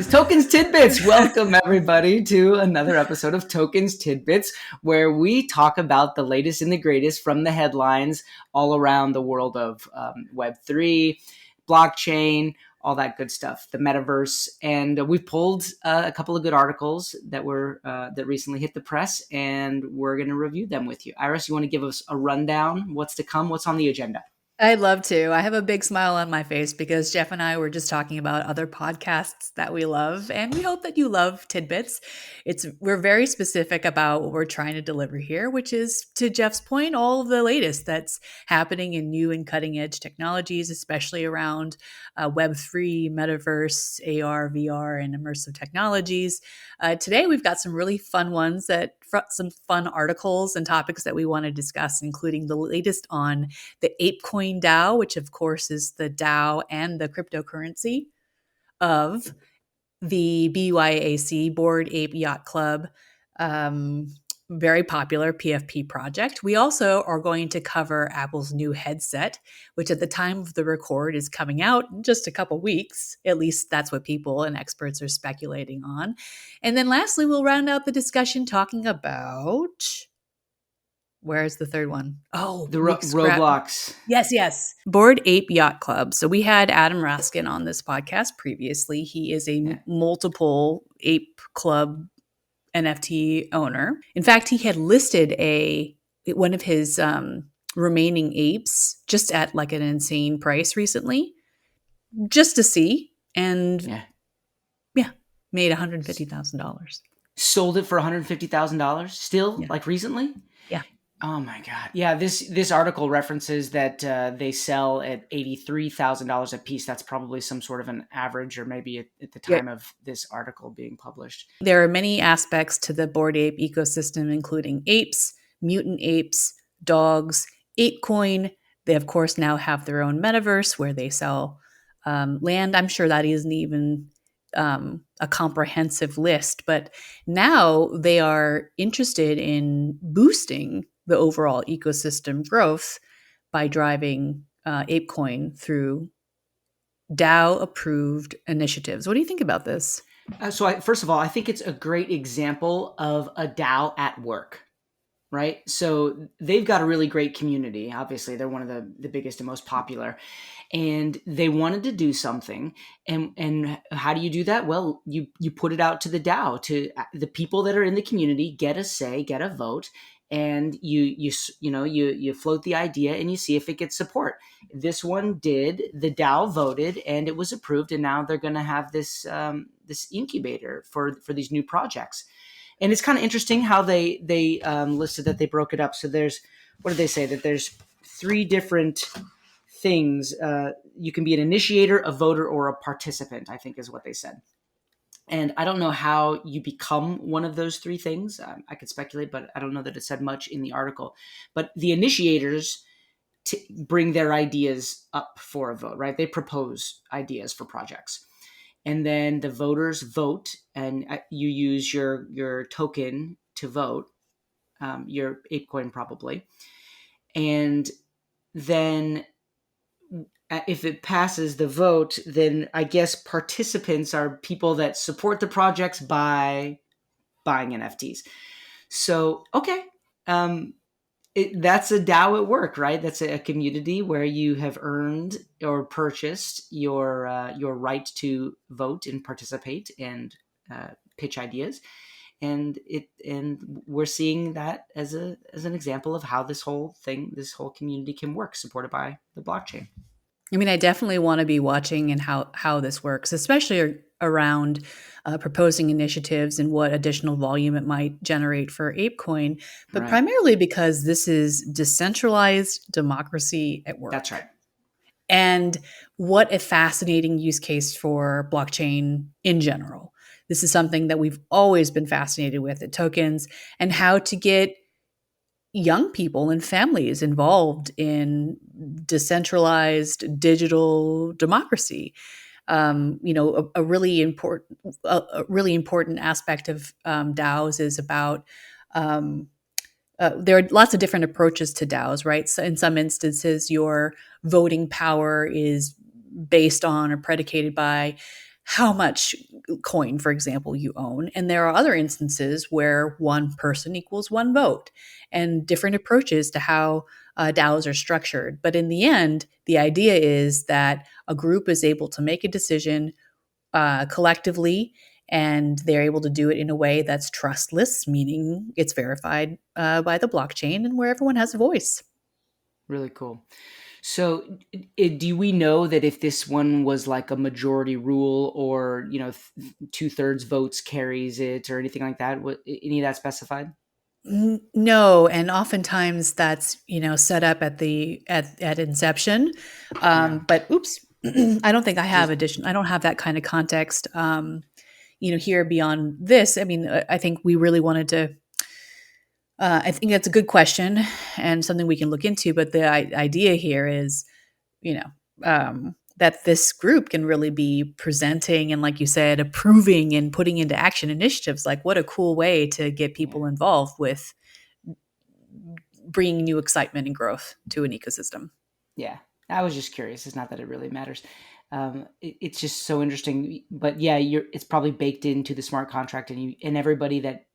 is Toekenz Tidbits. Welcome, everybody, to another episode of Toekenz Tidbits, where we talk about the latest and the greatest from the headlines all around the world of Web3, blockchain, all that good stuff, the metaverse. And we've pulled a couple of good articles that recently hit the press, and we're going to review them with you. Iris, you want to give us a rundown? What's to come? What's on the agenda? I'd love to. I have a big smile on my face because Jeff and I were just talking about other podcasts that we love, and we hope that you love Tidbits. We're very specific about what we're trying to deliver here, which is, to Jeff's point, all of the latest that's happening in new and cutting edge technologies, especially around Web3, metaverse, AR, VR, and immersive technologies. Today, we've got some really fun ones, some fun articles and topics that we want to discuss, including the latest on the ApeCoin DAO, which of course is the DAO and the cryptocurrency of the BYAC, Bored Ape Yacht Club, very popular PFP project. We also are going to cover Apple's new headset, which at the time of the record is coming out in just a couple weeks. At least that's what people and experts are speculating on. And then lastly, we'll round out the discussion talking about... Where's the third one? Oh, the Roblox. Yes. Bored Ape Yacht Club. So we had Adam Raskin on this podcast previously. He is a multiple ape club NFT owner. In fact, he had listed one of his remaining apes just at like an insane price recently, just to see, and made $150,000. Sold it for $150,000 still, like recently? Yeah. Oh my God. Yeah, this article references that they sell at $83,000 a piece. That's probably some sort of an average, or maybe at the time of this article being published. There are many aspects to the Bored Ape ecosystem, including apes, mutant apes, dogs, ApeCoin. They, of course, now have their own metaverse where they sell land. I'm sure that isn't even a comprehensive list, but now they are interested in boosting the overall ecosystem growth by driving ApeCoin through DAO-approved initiatives. What do you think about this? First of all, I think it's a great example of a DAO at work, right? So they've got a really great community. Obviously, they're one of the biggest and most popular. And they wanted to do something. And how do you do that? Well, you put it out to the DAO, to the people that are in the community, get a say, get a vote. And you float the idea and you see if it gets support. This one did. The DAO voted and it was approved. And now they're going to have this incubator for these new projects. And it's kind of interesting how they listed that they broke it up. So what did they say? That there's 3 different things. You can be an initiator, a voter, or a participant, I think is what they said. And I don't know how you become one of those 3 things. I could speculate, but I don't know that it said much in the article. But the initiators bring their ideas up for a vote, right? They propose ideas for projects. And then the voters vote, and you use your token to vote, your ApeCoin probably. And then if it passes the vote, then I guess participants are people that support the projects by buying NFTs. So, okay. That's a DAO at work, right? That's a community where you have earned or purchased your right to vote and participate and pitch ideas. And we're seeing that as an example of how this whole community can work, supported by the blockchain. I mean, I definitely want to be watching and how this works, especially around proposing initiatives and what additional volume it might generate for ApeCoin, but primarily because this is decentralized democracy at work. That's right. And what a fascinating use case for blockchain in general. This is something that we've always been fascinated with at Toekenz, and how to get young people and families involved in decentralized digital democracy. A really important aspect of DAOs is about there are lots of different approaches to DAOs, right? So in some instances, your voting power is based on or predicated by how much coin, for example, you own. And there are other instances where one person equals one vote, and different approaches to how DAOs are structured. But in the end, the idea is that a group is able to make a decision collectively, and they're able to do it in a way that's trustless, meaning it's verified by the blockchain and where everyone has a voice. Really cool. So, do we know that if this one was like a majority rule, or 2/3 votes carries it, or anything like that? What, any of that specified? No, and oftentimes that's set up at the at inception. Yeah. But oops, I don't think I have Just addition. I don't have that kind of context. Here beyond this. I mean, I think we really wanted to. I think that's a good question and something we can look into. But the idea here is, that this group can really be presenting and, like you said, approving and putting into action initiatives. Like, what a cool way to get yeah. people involved with bringing new excitement and growth to an ecosystem. Yeah, I was just curious. It's not that it really matters. It's just so interesting. But yeah, it's probably baked into the smart contract, and everybody that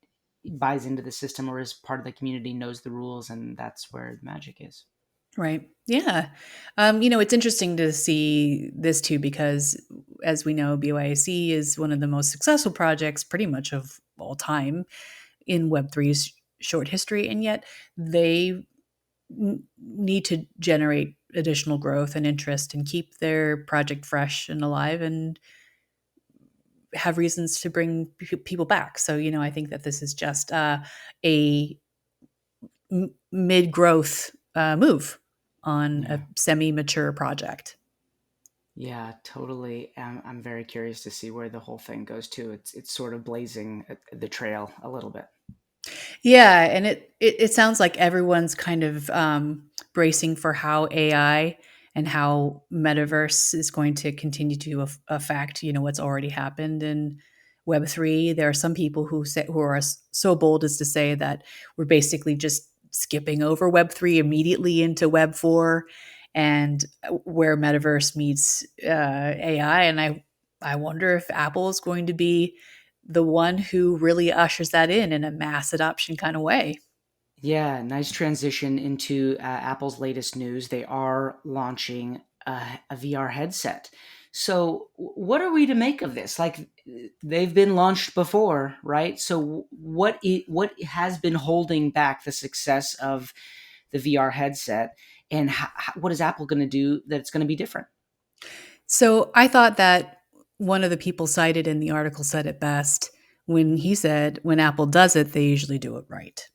buys into the system or is part of the community knows the rules, and that's where the magic is. Right. Yeah. It's interesting to see this too, because as we know, BYAC is one of the most successful projects pretty much of all time in Web3's short history. And yet they need to generate additional growth and interest and keep their project fresh and alive and have reasons to bring people back. So, I think that this is just a mid-growth move on Yeah. a semi-mature project. Yeah, totally. I'm very curious to see where the whole thing goes to. It's sort of blazing the trail a little bit. Yeah, and it sounds like everyone's kind of bracing for how AI and how metaverse is going to continue to affect what's already happened in Web3. There are some people who are so bold as to say that we're basically just skipping over Web3 immediately into Web4, and where metaverse meets AI. And I wonder if Apple is going to be the one who really ushers that in a mass adoption kind of way. Yeah, nice transition into Apple's latest news. They are launching a VR headset. So, what are we to make of this? Like, they've been launched before, right? So, what has been holding back the success of the VR headset, and what is Apple going to do that's going to be different? So I thought that one of the people cited in the article said it best when he said, when Apple does it, they usually do it right.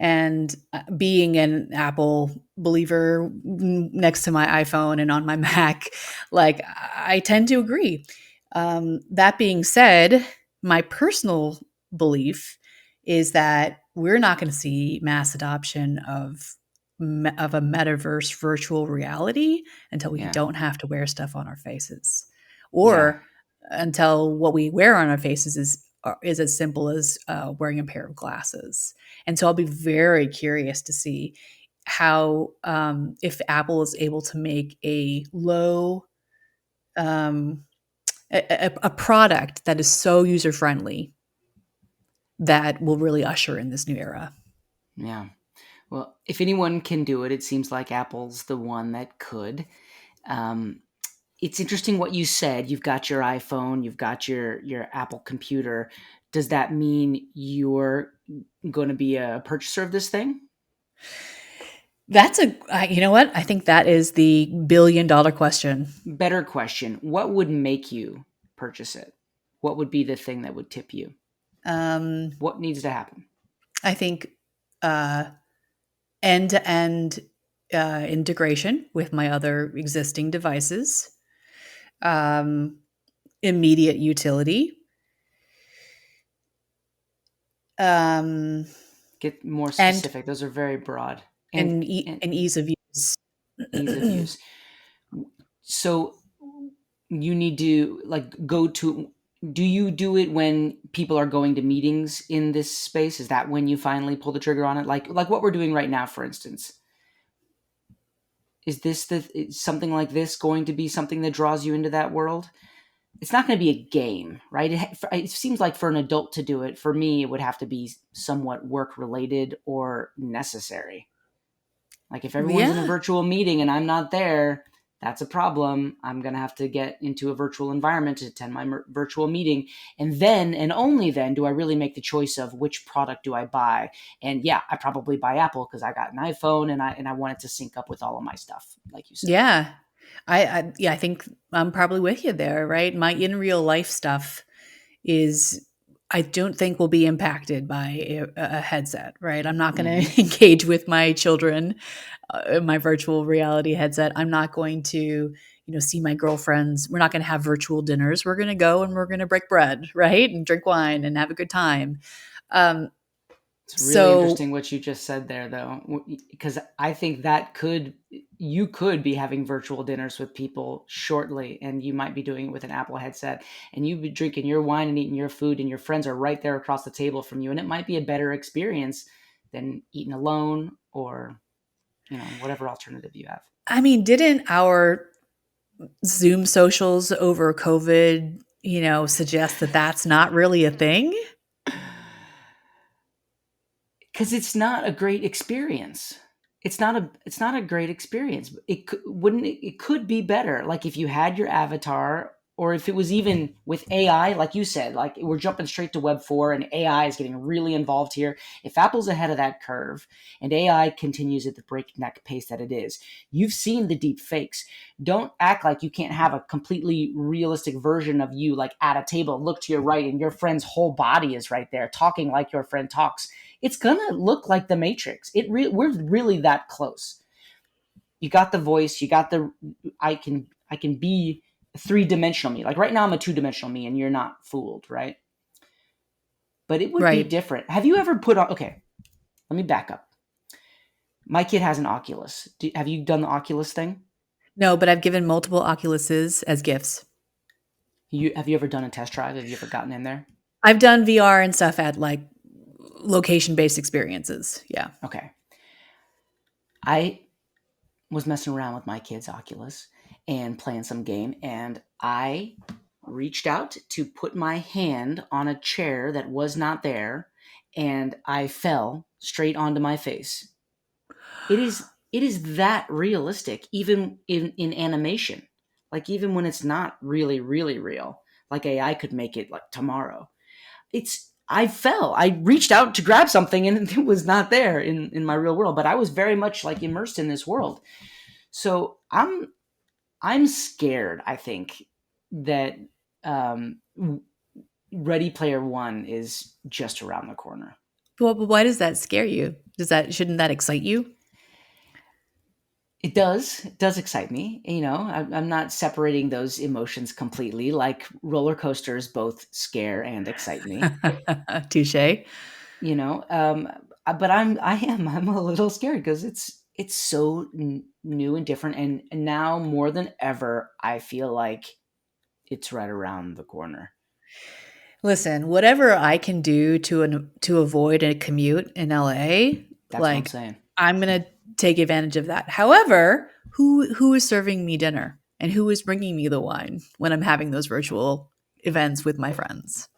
And being an Apple believer next to my iPhone and on my Mac, like, I tend to agree. That being said, my personal belief is that we're not going to see mass adoption of a metaverse virtual reality until we Yeah, don't have to wear stuff on our faces, yeah, or until what we wear on our faces is as simple as wearing a pair of glasses. And so I'll be very curious to see how, if Apple is able to make a low a product that is so user friendly that will really usher in this new era. yeah. Well, if anyone can do it, it seems like Apple's the one that could. Um, it's interesting what you said. You've got your iPhone, you've got your Apple computer. Does that mean you're going to be a purchaser of this thing? That's you know what? I think that is the $1 billion question. Better question: what would make you purchase it? What would be the thing that would tip you? Um, What needs to happen? I think end to end integration with my other existing devices, um, immediate utility, um, Get more and specific. Those are very broad, and and and ease of use. ease of use. So you need to like go to, do you do it when people are going to meetings in this space? Is that when you finally pull the trigger on it? Like what we're doing right now, for instance. Is something like this going to be something that draws you into that world? it's not going to be a game, right? It seems like for an adult to do it, for me, it would have to be somewhat work related or necessary. Like if everyone's in a Yeah. virtual meeting and I'm not there, that's a problem. I'm going to have to get into a virtual environment to attend my virtual meeting. And then, and only then, do I really make the choice of which product do I buy. And yeah, I probably buy Apple because I got an iPhone and I want it to sync up with all of my stuff, like you said. Yeah. I think I'm probably with you there, right? My in real life stuff is I don't think will be impacted by a headset, right? I'm not going Mm-hmm. to engage with my children in my virtual reality headset. I'm not going to, see my girlfriends. We're not going to have virtual dinners. We're going to go and we're going to break bread, right? And drink wine and have a good time. Um, It's really so interesting what you just said there, though, because I think you could be having virtual dinners with people shortly, and you might be doing it with an Apple headset, and you'd be drinking your wine and eating your food, and your friends are right there across the table from you, and it might be a better experience than eating alone or, whatever alternative you have. I mean, didn't our Zoom socials over COVID, suggest that that's not really a thing? Because it's not a great experience. It's not a great experience. It could be better. Like if you had your avatar, or if it was even with AI, like you said, like we're jumping straight to Web 4 and AI is getting really involved here. If Apple's ahead of that curve and AI continues at the breakneck pace that it is, you've seen the deep fakes. Don't act like you can't have a completely realistic version of you, like at a table, look to your right and your friend's whole body is right there talking like your friend talks. It's gonna look like the Matrix. We're really that close. You got the voice. You got the. I can be 3-dimensional me. Like right now, I'm a 2-dimensional me, and you're not fooled, right? But it would be Right. different. Have you ever put on? Okay, let me back up. My kid has an Oculus. Have you done the Oculus thing? No, but I've given multiple Oculuses as gifts. Have you ever done a test drive? Have you ever gotten in there? I've done VR and stuff at like location-based experiences. Yeah. Okay. I was messing around with my kid's Oculus and playing some game, and I reached out to put my hand on a chair that was not there, and I fell straight onto my face. It is that realistic, even in animation. Like even when it's not really, really real, like AI could make it like tomorrow. I fell. I reached out to grab something and it was not there in my real world, but I was very much like immersed in this world. So I'm scared, I think, that um, Ready Player One is just around the corner. Well, but why does that scare you? Shouldn't that excite you? It does. It does excite me. I'm not separating those emotions completely. Like roller coasters both scare and excite me. Touche. But I'm a little scared because it's so new and different, and now more than ever, I feel like it's right around the corner. Listen, whatever I can do to avoid a commute in LA, That's what I'm like saying. I'm gonna take advantage of that. However, who is serving me dinner and who is bringing me the wine when I'm having those virtual events with my friends?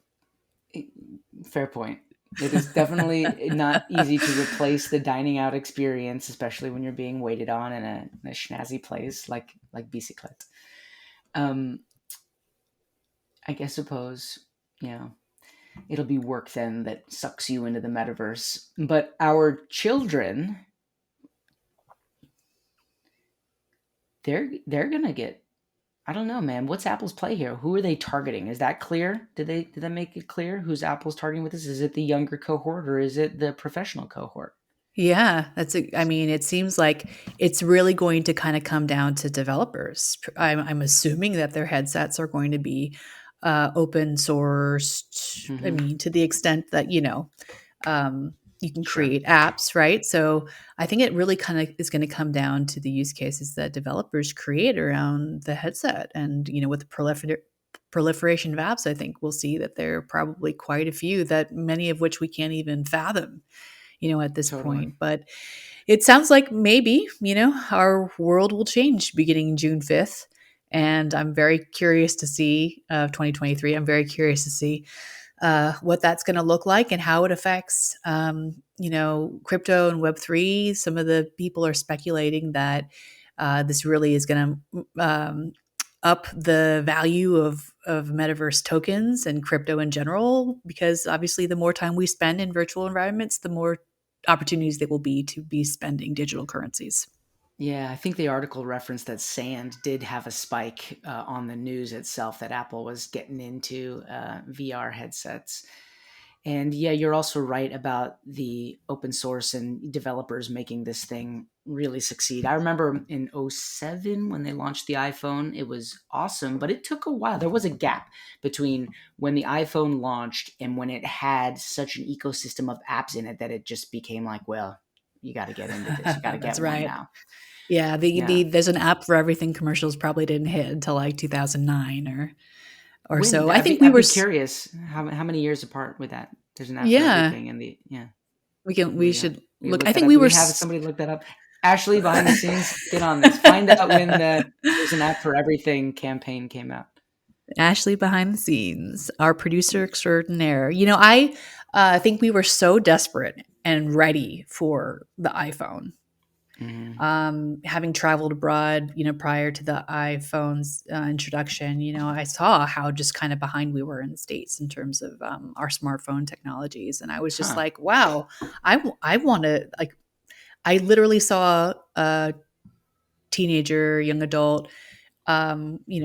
Fair point. It is definitely not easy to replace the dining out experience, especially when you're being waited on in a snazzy place like Bicyclette. Um, I suppose, it'll be work then that sucks you into the metaverse. But our children, they're gonna get. I don't know, man. What's Apple's play here? Who are they targeting? Is that clear? Did they make it clear who's Apple's targeting with this? Is it the younger cohort or is it the professional cohort? Yeah, I mean, it seems like it's really going to kind of come down to developers. I'm assuming that their headsets are going to be open sourced. I Mm-hmm. mean, to the extent that, you can Sure. create apps, right? So I think it really kind of is going to come down to the use cases that developers create around the headset. And, with the proliferation of apps, I think we'll see that there are probably quite a few that many of which we can't even fathom at this Totally. point. But it sounds like maybe, our world will change beginning June 5th. And I'm very curious to see 2023. I'm very curious to see what that's going to look like and how it affects, crypto and Web3. Some of the people are speculating that this really is going to up the value of metaverse tokens and crypto in general, because obviously the more time we spend in virtual environments, the more opportunities there will be to be spending digital currencies. Yeah, I think the article referenced that sand did have a spike on the news itself, that Apple was getting into VR headsets. And yeah, you're also right about the open source and developers making this thing really succeed. I remember in '07 when they launched the iPhone, it was awesome, but it took a while. There was a gap between when the iPhone launched and when it had such an ecosystem of apps in it that it just became like, well, you got to get into this. You got to That's get one right. now. Yeah, Yeah. there's an app for everything commercials probably didn't hit until like 2009 or When so. I think we I'd were be curious how many years apart with that. There's an app for yeah, everything, and the yeah. we should We look. look I that think up. we Do were we have somebody look that up? Ashley behind the scenes, get on this. Find out when the There's an app for everything campaign came out. Ashley behind the scenes, our producer extraordinaire. Think we were so desperate and ready for the iPhone. Mm-hmm. Having traveled abroad, prior to the iPhone's introduction, I saw how just kind of behind we were in the States in terms of our smartphone technologies. And I was just Huh. like, wow, I want to, like, I literally saw a teenager, young adult,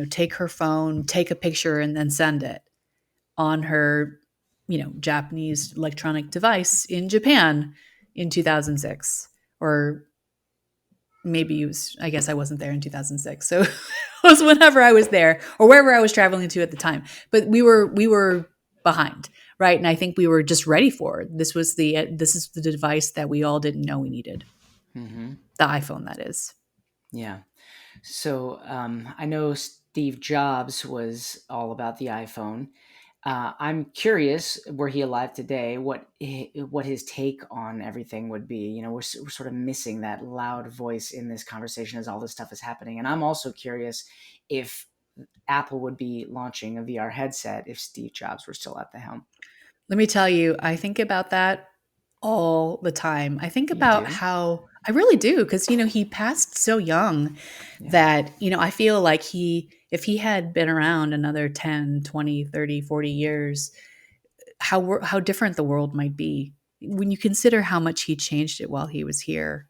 take her phone, take a picture, and then send it on her, Japanese electronic device in Japan in 2006. Or maybe it was, I guess I wasn't there in 2006. So it was whenever I was there or wherever I was traveling to at the time. But we were behind, right? And I think we were just ready for it. This is the device that we all didn't know we needed. Mm-hmm. The iPhone, that is. Yeah. So I know Steve Jobs was all about the iPhone. I'm curious, were he alive today, what his take on everything would be. We're sort of missing that loud voice in this conversation as all this stuff is happening. And I'm also curious if Apple would be launching a VR headset if Steve Jobs were still at the helm. Let me tell you, I think about that all the time. I think You about do? how I really do, because he passed so young Yeah. that I feel like if he had been around another 10, 20, 30, 40 years, how different the world might be when you consider how much he changed it while he was here.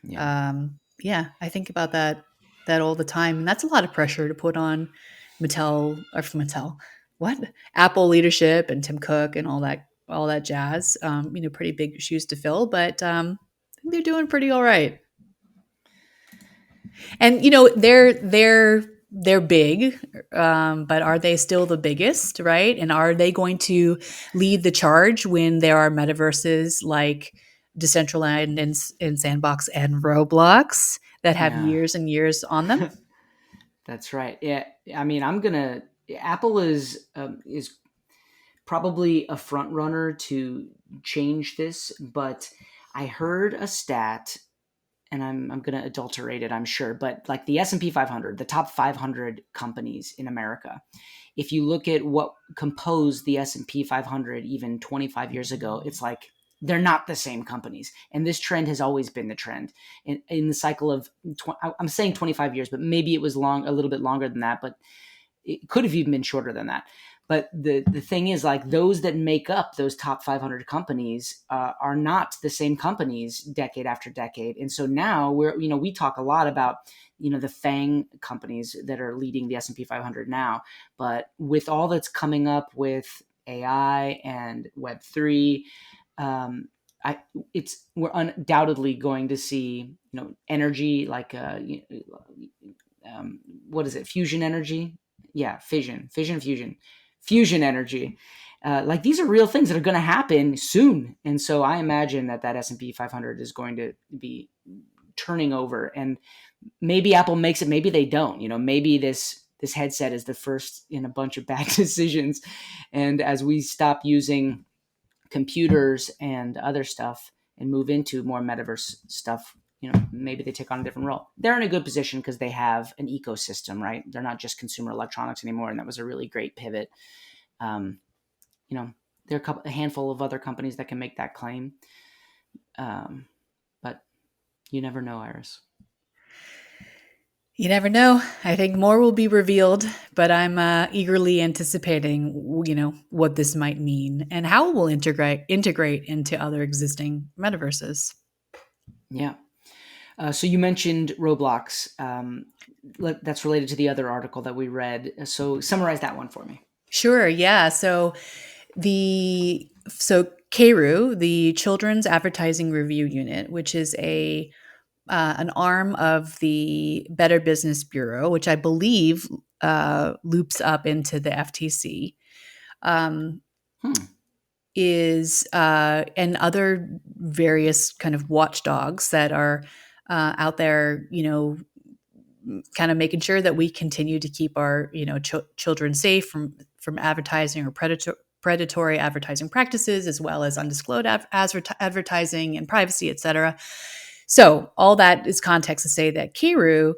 Yeah. Yeah, I think about that all the time, and that's a lot of pressure to put on Mattel, what, Apple leadership and Tim Cook and all that jazz. Pretty big shoes to fill, but I think they're doing pretty all right. And they're big, but are they still the biggest, right? And are they going to lead the charge when there are metaverses like Decentraland and Sandbox and Roblox that have Yeah. years and years on them? That's right. Yeah. I mean, Apple is probably a front runner to change this, but I heard a stat, and I'm going to adulterate it, I'm sure, but like the S&P 500, the top 500 companies in America, if you look at what composed the S&P 500 even 25 years ago, it's like they're not the same companies. And this trend has always been the trend in the cycle of, I'm saying 25 years, but maybe it was a little bit longer than that, but it could have even been shorter than that. But the thing is, like, those that make up those top 500 companies are not the same companies decade after decade. And so now we talk a lot about, the FANG companies that are leading the S&P 500 now. But with all that's coming up with AI and Web3, um, we're undoubtedly going to see, energy like what is it? Fusion energy? Yeah, fusion energy. Like, these are real things that are going to happen soon, and so I imagine that S&P 500 is going to be turning over, and maybe Apple makes it, maybe they don't. Maybe this headset is the first in a bunch of bad decisions, and as we stop using computers and other stuff and move into more metaverse stuff, maybe they take on a different role. They're in a good position because they have an ecosystem, right? They're not just consumer electronics anymore, and that was a really great pivot. Um, there are a handful of other companies that can make that claim, but you never know, Iris. You never know. I think more will be revealed, but I'm eagerly anticipating, what this might mean and how it will integrate into other existing metaverses. Yeah. So you mentioned Roblox. That's related to the other article that we read. So summarize that one for me. Sure. Yeah. So KRU, the Children's Advertising Review Unit, which is an arm of the Better Business Bureau, which I believe loops up into the FTC, is and other various kind of watchdogs that are out there, kind of making sure that we continue to keep our children safe from advertising or predatory advertising practices, as well as undisclosed advertising and privacy, et cetera. So all that is context to say that KRU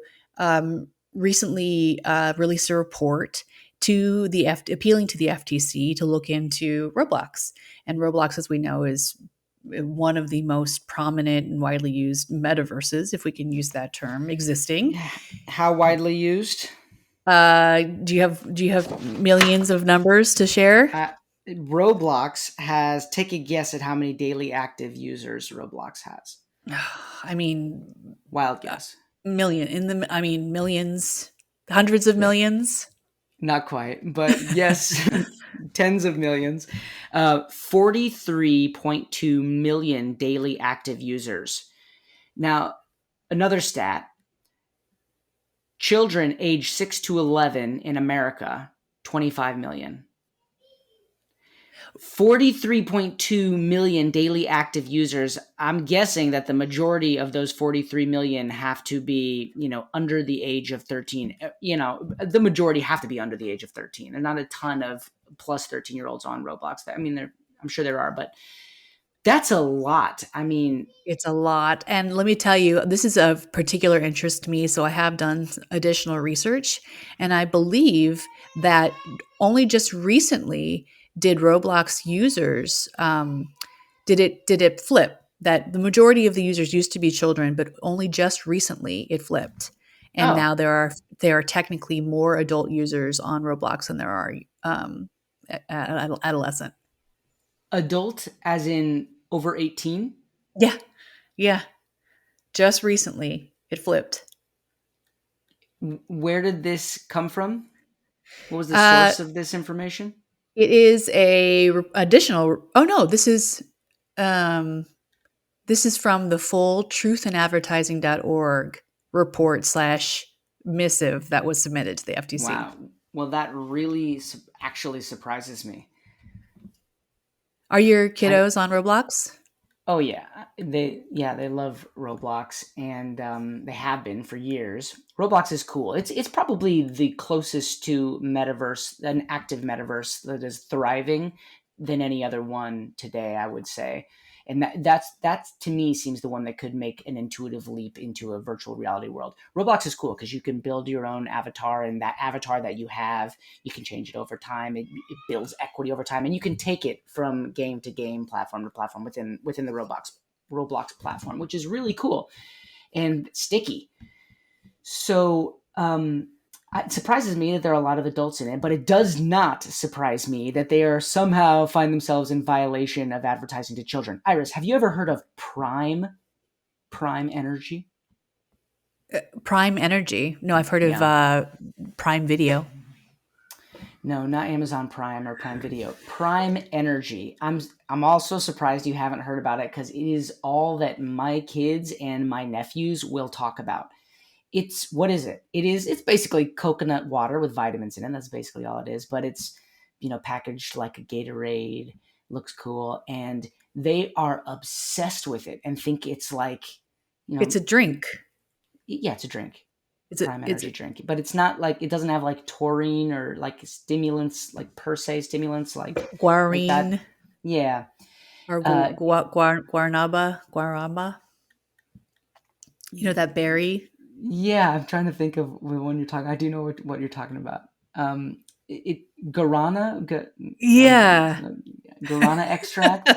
recently released a report appealing to the FTC to look into Roblox. And Roblox, as we know, is one of the most prominent and widely used metaverses, if we can use that term, existing. How widely used? Do you have millions of numbers to share? Roblox has. Take a guess at how many daily active users Roblox has. I mean, wild guess. Millions, hundreds of millions. Not quite, but yes, tens of millions. 43.2 million daily active users. Now, another stat. Children age 6 to 11 in America, 25 million. 43.2 million daily active users. I'm guessing that the majority of those 43 million have to be, under the age of 13. The majority have to be under the age of 13. There's not a ton of plus 13-year-olds on Roblox. I'm sure there are, but that's a lot. It's a lot. And let me tell you, this is of particular interest to me. So I have done additional research, and I believe that only just recently did Roblox users, did it flip, that the majority of the users used to be children, but only just recently it flipped. And now there are technically more adult users on Roblox than there are adolescent. Adult as in over 18? Yeah. Yeah. Just recently it flipped. Where did this come from? What was the source of this information? It is additional. Oh no, this is from the full truthandadvertising.org report / missive that was submitted to the FTC. Wow. Well, that really actually surprises me. Are your kiddos on Roblox? Oh yeah, they love Roblox, and they have been for years. Roblox is cool. It's probably the closest to metaverse, an active metaverse that is thriving than any other one today, I would say. And that's to me seems the one that could make an intuitive leap into a virtual reality world. Roblox is cool because you can build your own avatar, and that avatar that you have, you can change it over time. It builds equity over time, and you can take it from game to game, platform to platform within the Roblox platform, which is really cool and sticky. So it surprises me that there are a lot of adults in it, but it does not surprise me that they are somehow find themselves in violation of advertising to children. Iris, have you ever heard of Prime Energy? Prime Energy? No, I've heard of Prime Video. No, not Amazon Prime or Prime Video. Prime Energy. I'm also surprised you haven't heard about it because it is all that my kids and my nephews will talk about. What is it? It's basically coconut water with vitamins in it. That's basically all it is. But it's, packaged like a Gatorade, looks cool. And they are obsessed with it and think it's like, it's a drink. Yeah, it's a drink. It's Prime Energy drink. But it's not like, it doesn't have like taurine or like stimulants, like per se stimulants, like guarine. Like that. Yeah. Or guaramba. You know that berry? Yeah, I'm trying to think of when you're talking. I do know what you're talking about. Guarana, Yeah. guarana extract.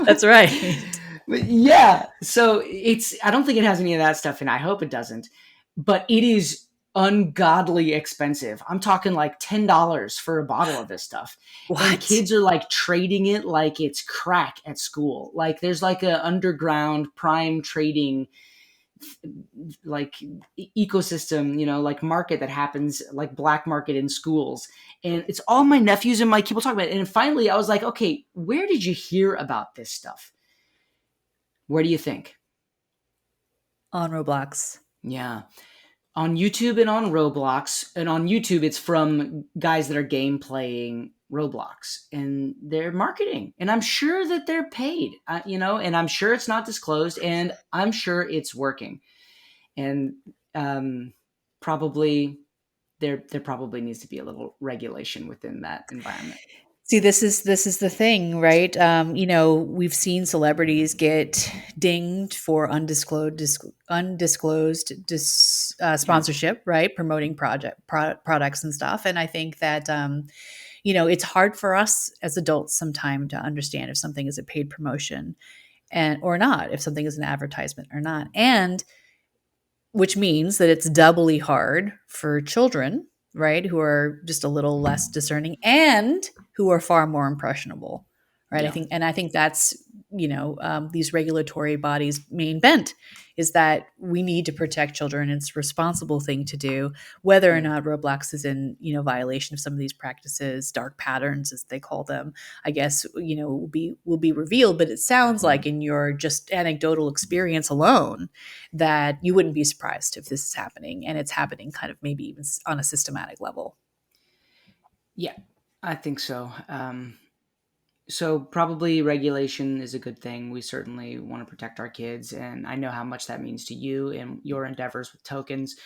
That's right. But yeah, so it's. I don't think it has any of that stuff in. I hope it doesn't. But it is ungodly expensive. I'm talking like $10 for a bottle of this stuff, and What? kids are like trading it like it's crack at school. Like there's like a underground prime trading like ecosystem, like market that happens, like black market in schools. And it's all my nephews and my people talk about it. And finally I was like, okay, where did you hear about this stuff? Where do you think? On Roblox. Yeah. On YouTube and on Roblox. And on YouTube, it's from guys that are game playing Roblox, and they're marketing. And I'm sure that they're paid, and I'm sure it's not disclosed, and I'm sure it's working. And probably there probably needs to be a little regulation within that environment. See, this is the thing, right? We've seen celebrities get dinged for undisclosed Yeah. sponsorship, right? Promoting products and stuff. And I think that it's hard for us as adults sometimes to understand if something is a paid promotion and or not, if something is an advertisement or not, and which means that it's doubly hard for children, right, who are just a little less discerning and who are far more impressionable, right? Yeah. I think that's these regulatory bodies' main bent is that we need to protect children. It's a responsible thing to do, whether or Yeah. not Roblox is in violation of some of these practices, dark patterns as they call them. I guess will be revealed, but it sounds like in your just anecdotal experience alone that you wouldn't be surprised if this is happening, and it's happening kind of maybe even on a systematic level. Yeah, I think so. So probably regulation is a good thing. We certainly want to protect our kids, and I know how much that means to you and your endeavors with tokens.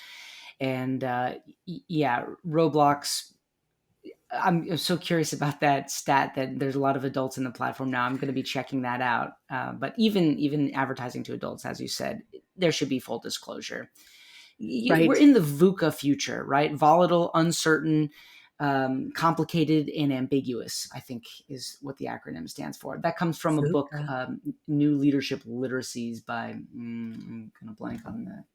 And yeah, Roblox. I'm so curious about that stat that there's a lot of adults in the platform now. I'm going to be checking that out. But even advertising to adults, as you said, there should be full disclosure. We're Right. in the VUCA future, right? Volatile, uncertain, complicated, and ambiguous, I think is what the acronym stands for. That comes from a book, Fuka. New Leadership Literacies by, I'm going to blank on that.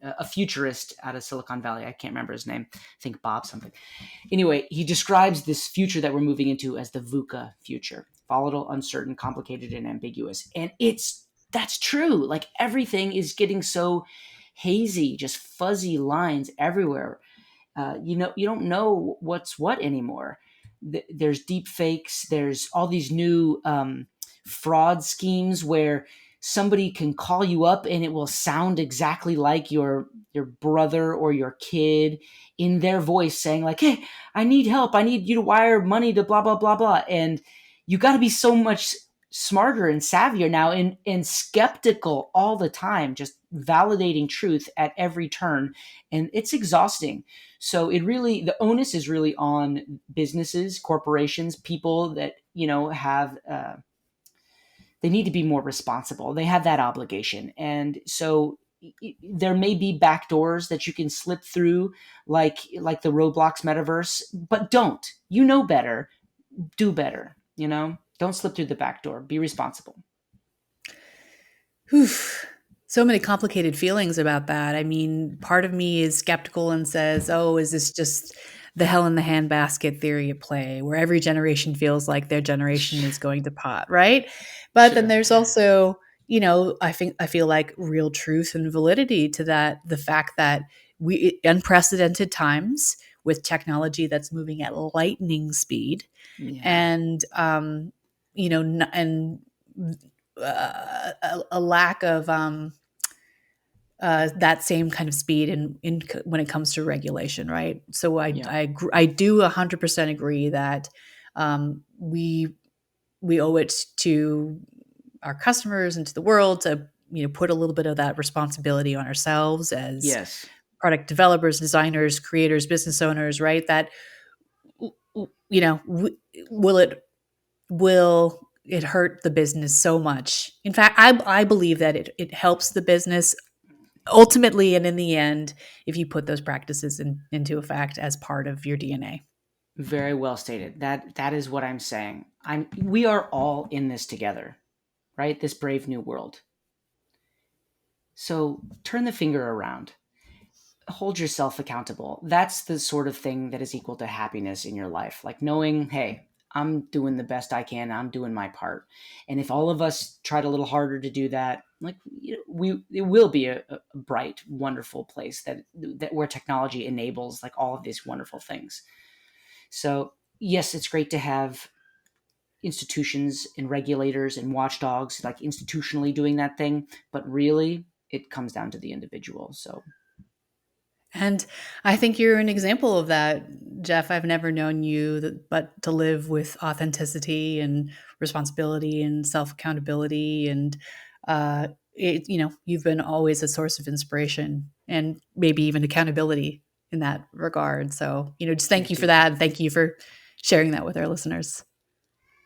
A futurist out of Silicon Valley. I can't remember his name. I think Bob something. Anyway, he describes this future that we're moving into as the VUCA future: volatile, uncertain, complicated, and ambiguous. And that's true. Like everything is getting so hazy, just fuzzy lines everywhere. You don't know what's what anymore. There's deep fakes. There's all these new fraud schemes where somebody can call you up and it will sound exactly like your brother or your kid in their voice saying like, "Hey, I need help. I need you to wire money to blah blah blah blah." And you got to be so much smarter and savvier now, and skeptical all the time, just validating truth at every turn, and it's exhausting. So the onus is really on businesses, corporations, people that have they need to be more responsible. They have that obligation, and so there may be back doors that you can slip through, like the Roblox metaverse, but don't. You know better. Do better. Don't slip through the back door. Be responsible. Whew. So many complicated feelings about that. I mean, part of me is skeptical and says, oh, is this just the hell in the handbasket theory at play, where every generation feels like their generation is going to pot, right? But then Sure. there's also, I feel like real truth and validity to that. The fact that unprecedented times with technology that's moving at lightning speed, Yeah. and and a lack of that same kind of speed in when it comes to regulation, right? So Yeah. I do 100% agree that we owe it to our customers and to the world to put a little bit of that responsibility on ourselves as Yes. product developers, designers, creators, business owners, right? That will it hurt the business so much. In fact, I believe that it helps the business ultimately and in the end if you put those practices into effect as part of your DNA. Very well stated. That is what I'm saying. We are all in this together, right? This brave new world. So turn the finger around. Hold yourself accountable. That's the sort of thing that is equal to happiness in your life. Like knowing, hey, I'm doing the best I can. I'm doing my part. And if all of us tried a little harder to do that, like it will be a bright, wonderful place that where technology enables like all of these wonderful things. So yes, it's great to have institutions and regulators and watchdogs like institutionally doing that thing, but really it comes down to the individual. So and I think you're an example of that, Jeff. I've never known you but to live with authenticity and responsibility and self accountability, and you've been always a source of inspiration and maybe even accountability in that regard. So, just thank you for that, and thank you for sharing that with our listeners.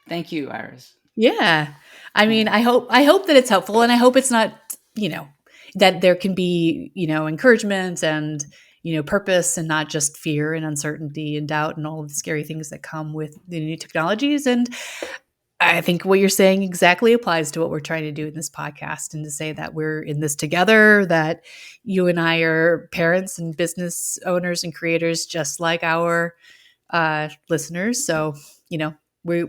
Thank you, Iris. Yeah, I mean, I hope that it's helpful, and I hope it's not, that there can be, encouragement and, purpose and not just fear and uncertainty and doubt and all of the scary things that come with the new technologies. And I think what you're saying exactly applies to what we're trying to do in this podcast, and to say that we're in this together, that you and I are parents and business owners and creators just like our listeners. So, we're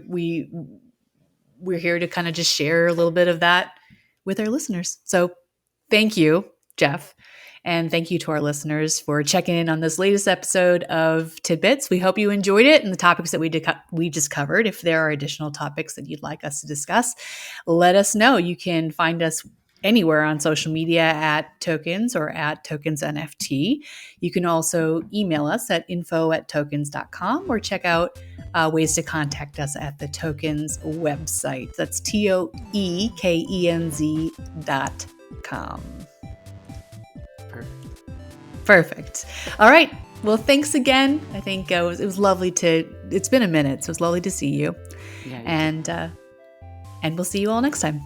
here to kind of just share a little bit of that with our listeners. So thank you, Jeff. And thank you to our listeners for checking in on this latest episode of Tidbits. We hope you enjoyed it and the topics that we just covered. If there are additional topics that you'd like us to discuss, let us know. You can find us anywhere on social media at Toekenz or at Toekenz NFT. You can also email us at info@toekenz.com or check out ways to contact us at the Toekenz website. That's TOEKENZ.com. Perfect. All right. Well, thanks again. I think it was lovely it's been a minute, so it was lovely to see you. Yeah, and we'll see you all next time.